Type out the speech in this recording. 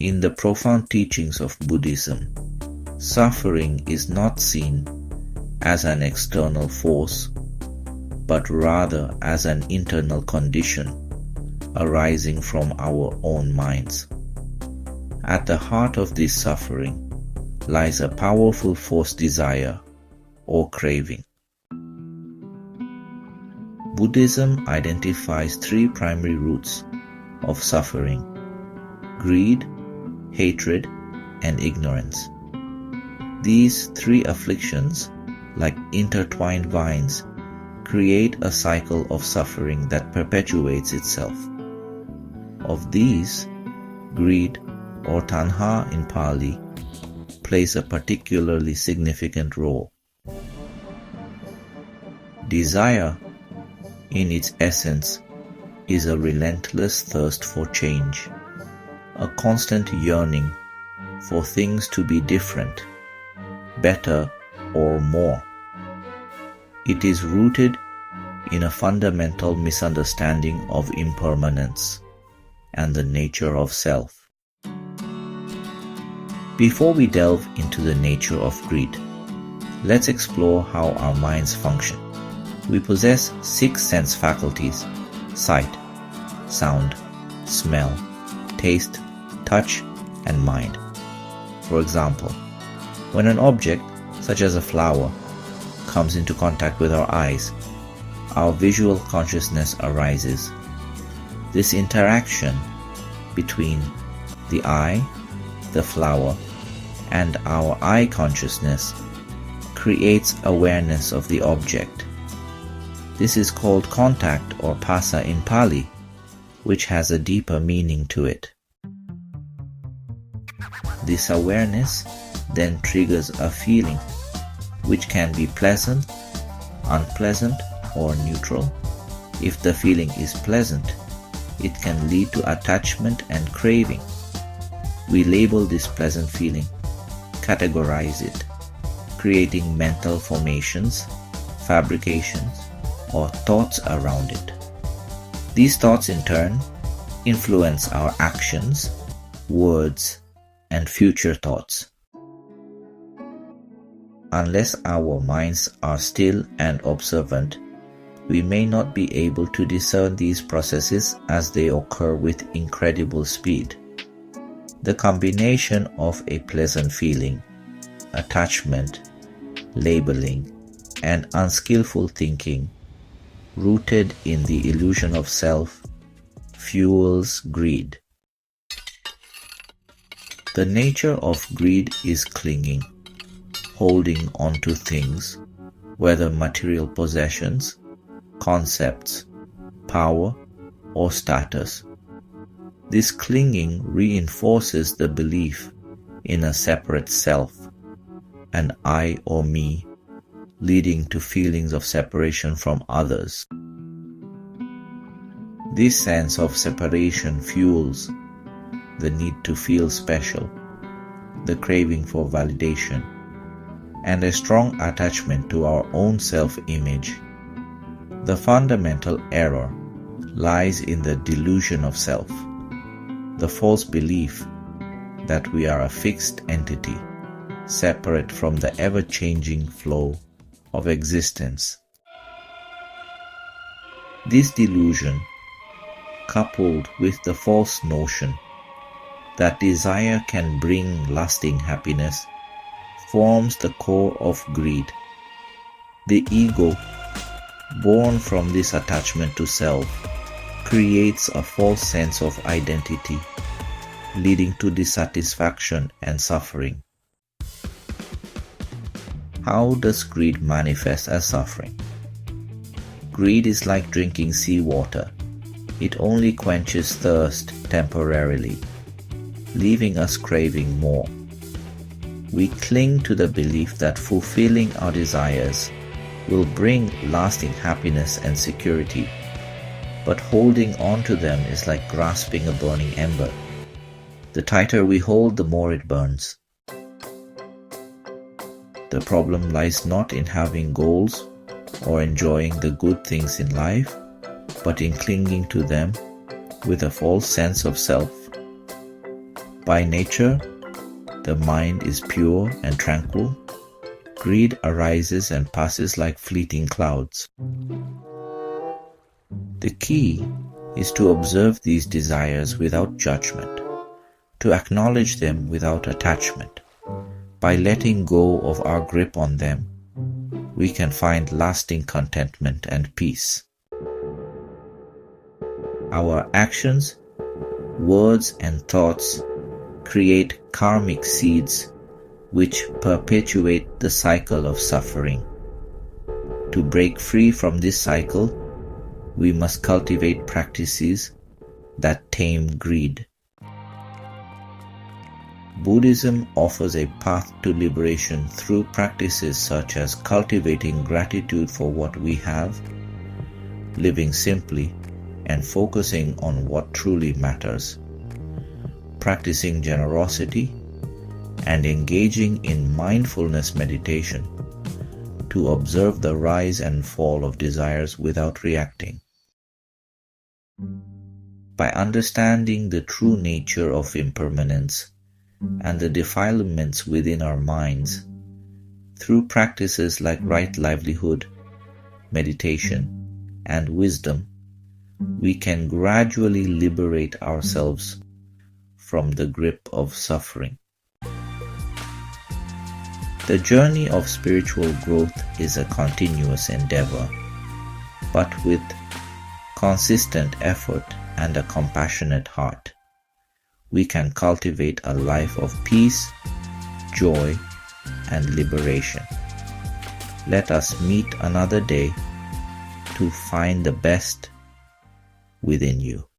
In the profound teachings of Buddhism, suffering is not seen as an external force, but rather as an internal condition arising from our own minds. At the heart of this suffering lies a powerful force desire or craving. Buddhism identifies three primary roots of suffering: greed, hatred, and ignorance. These three afflictions, like intertwined vines, create a cycle of suffering that perpetuates itself. Of these, greed, or tanha in Pali, plays a particularly significant role. Desire, in its essence, is a relentless thirst for change, a constant yearning for things to be different, better, or more. It is rooted in a fundamental misunderstanding of impermanence and the nature of self. Before we delve into the nature of greed, let's explore how our minds function. We possess 6 sense faculties: sight, sound, smell, taste, touch, and mind. For example, when an object, such as a flower, comes into contact with our eyes, our visual consciousness arises. This interaction between the eye, the flower, and our eye consciousness creates awareness of the object. This is called contact or phassa in Pali, which has a deeper meaning to it. This awareness then triggers a feeling, which can be pleasant, unpleasant, or neutral. If the feeling is pleasant, it can lead to attachment and craving. We label this pleasant feeling, categorize it, creating mental formations, fabrications, or thoughts around it. These thoughts in turn influence our actions, words, and future thoughts. Unless our minds are still and observant, we may not be able to discern these processes as they occur with incredible speed. The combination of a pleasant feeling, attachment, labeling, and unskillful thinking, rooted in the illusion of self, fuels greed. The nature of greed is clinging, holding on to things, whether material possessions, concepts, power, or status. This clinging reinforces the belief in a separate self, an I or me, leading to feelings of separation from others. This sense of separation fuels the need to feel special, the craving for validation, and a strong attachment to our own self-image. The fundamental error lies in the delusion of self, the false belief that we are a fixed entity, separate from the ever-changing flow of existence. This delusion, coupled with the false notion that desire can bring lasting happiness, forms the core of greed. The ego, born from this attachment to self, creates a false sense of identity, leading to dissatisfaction and suffering. How does greed manifest as suffering? Greed is like drinking seawater. It only quenches thirst temporarily, leaving us craving more. We cling to the belief that fulfilling our desires will bring lasting happiness and security, but holding on to them is like grasping a burning ember. The tighter we hold, the more it burns. The problem lies not in having goals or enjoying the good things in life, but in clinging to them with a false sense of self. By nature, the mind is pure and tranquil. Greed arises and passes like fleeting clouds. The key is to observe these desires without judgment, to acknowledge them without attachment. By letting go of our grip on them, we can find lasting contentment and peace. Our actions, words, and thoughts create karmic seeds which perpetuate the cycle of suffering. To break free from this cycle, we must cultivate practices that tame greed. Buddhism offers a path to liberation through practices such as cultivating gratitude for what we have, living simply, and focusing on what truly matters, practicing generosity, and engaging in mindfulness meditation to observe the rise and fall of desires without reacting. By understanding the true nature of impermanence and the defilements within our minds, through practices like right livelihood, meditation, and wisdom, we can gradually liberate ourselves from the grip of suffering. The journey of spiritual growth is a continuous endeavor, but with consistent effort and a compassionate heart, we can cultivate a life of peace, joy, and liberation. Let us meet another day to find the best within you.